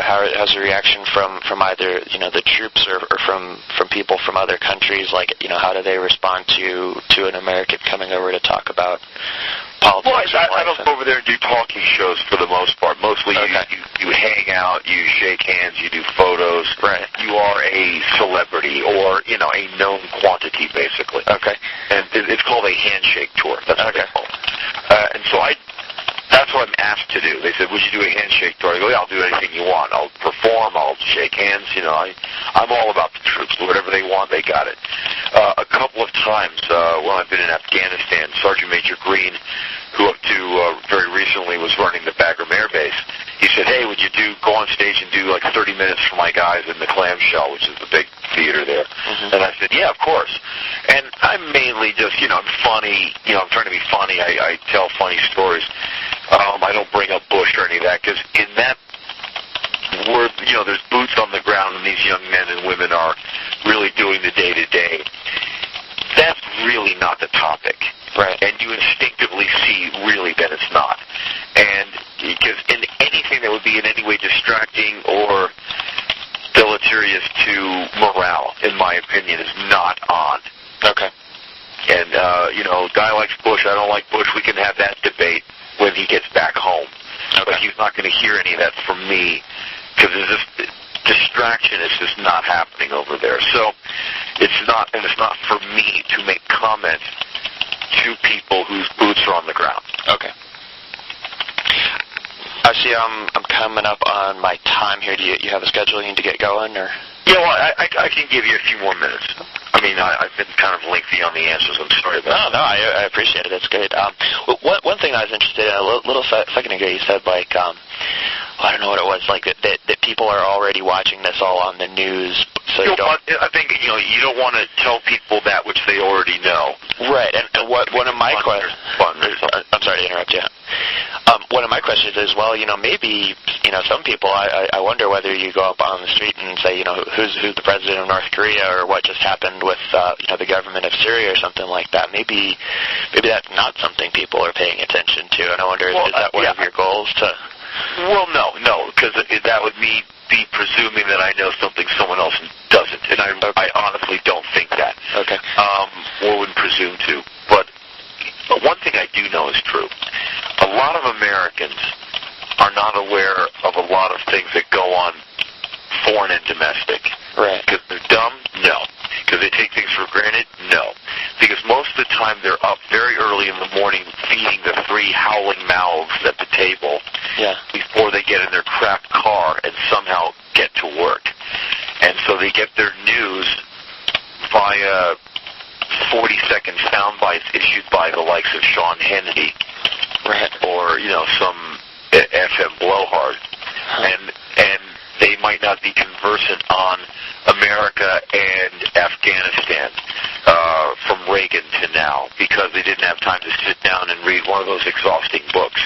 How's the reaction from either the troops or from people from other countries? Like how do they respond to an American coming over to talk about politics? Well, I don't go over there and do talking shows for the most part. Mostly okay. you hang out, you shake hands, you do photos. Right. You are a celebrity or a known quantity basically. Okay. And it's called a handshake tour. That's what okay. they call it. And so that's what I'm asked to do. They said, would you do a handshake tour? I go, yeah, I'll do anything you want. I'll perform, I'll shake hands. I'm all about the troops. Whatever they want, they got it. A couple of times when I've been in Afghanistan, Sergeant Major Green, who up to very recently was running the Bagram Air Base, he said, hey, would you go on stage and do like 30 minutes for my guys in the Clamshell, which is the big theater there? Mm-hmm. And I said, yeah, of course. And I'm mainly just, I'm funny. I'm trying to be funny. I tell funny stories. I don't bring up Bush or any of that, because in that word, there's boots on the ground, and these young men and women are really doing the day-to-day. That's really not the topic. Right. And you instinctively see, really, that it's not. And because in anything that would be in any way distracting or deleterious to morale, in my opinion, is not on. Okay. And, a guy likes Bush, I don't like Bush, we can have that debate when he gets back home. Okay. But he's not going to hear any of that from me, because distraction is just not happening over there. So it's not for me to make comments to people whose boots are on the ground. Okay. I see I'm coming up on my time here. Do you have a schedule you need to get going, or? Yeah, well, I can give you a few more minutes. I mean, I've been kind of lengthy on the answers. I'm sorry about that. No, I appreciate it. That's great. One thing I was interested in, a little second ago, you said, I don't know what it was, that people are already watching this all on the news, so you don't... I think, you don't want to tell people that which they already know. Right, and one of my questions... I'm sorry to interrupt you. One of my questions is, maybe, some people, I wonder whether you go up on the street and say, who's the president of North Korea, or what just happened with, the government of Syria or something like that. Maybe that's not something people are paying attention to, and I wonder, is that one of your goals to... Well, no, because that would be presuming that I know something someone else doesn't, and I honestly don't think that. Okay. Or wouldn't presume to. But one thing I do know is true. A lot of Americans are not aware of a lot of things that go on foreign and domestic. Right. Because they're dumb? No. Because they take things for granted? No. Because most of the time they're up very early in the morning feeding the 3 howling mouths at the table before they get in their crap car and somehow get to work. And so they get their news via 40-second sound bites issued by the likes of Sean Hannity, or, some FM blowhard. And they might not be conversant on America and Afghanistan from Reagan to now, because they didn't have time to sit down and read one of those exhausting books,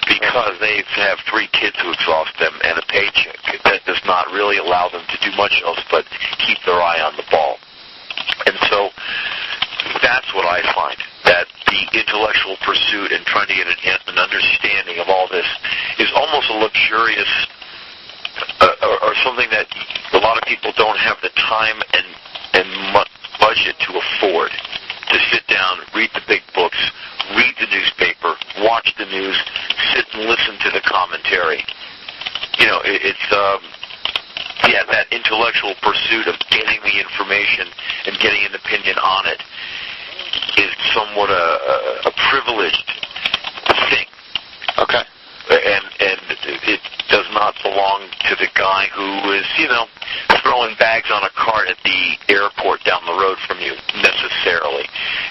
because they have 3 kids who exhaust them and a paycheck that does not really allow them to do much else but keep their eye on the ball. And so that's what I find, that the intellectual pursuit and trying to get an understanding of all this is almost a luxurious or something that a lot of people don't have the time and budget to afford, to sit down, read the big books, read the newspaper, watch the news, sit and listen to the commentary. That intellectual pursuit of getting the information and getting an opinion on it is somewhat a privileged thing. Okay. And it does not belong to the guy who is, throwing bags on a cart at the airport down the road from you, necessarily.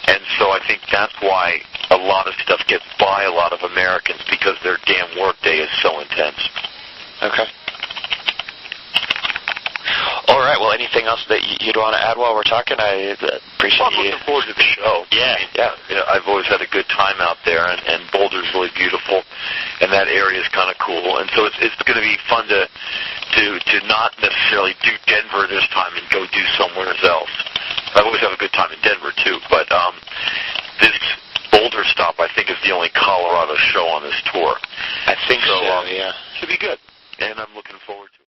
And so I think that's why a lot of stuff gets by a lot of Americans, because their damn workday is so intense. Okay. All right. Well, anything else that you'd want to add while we're talking? I appreciate you. I'm looking forward to the show. Yeah. I've always had a good time out there, and Boulder's really beautiful, and that area is kind of cool. And so it's going to be fun to not necessarily do Denver this time and go do somewhere else. I always have a good time in Denver too, but this Boulder stop, I think, is the only Colorado show on this tour. I think so. Yeah. Should be good, and I'm looking forward to it.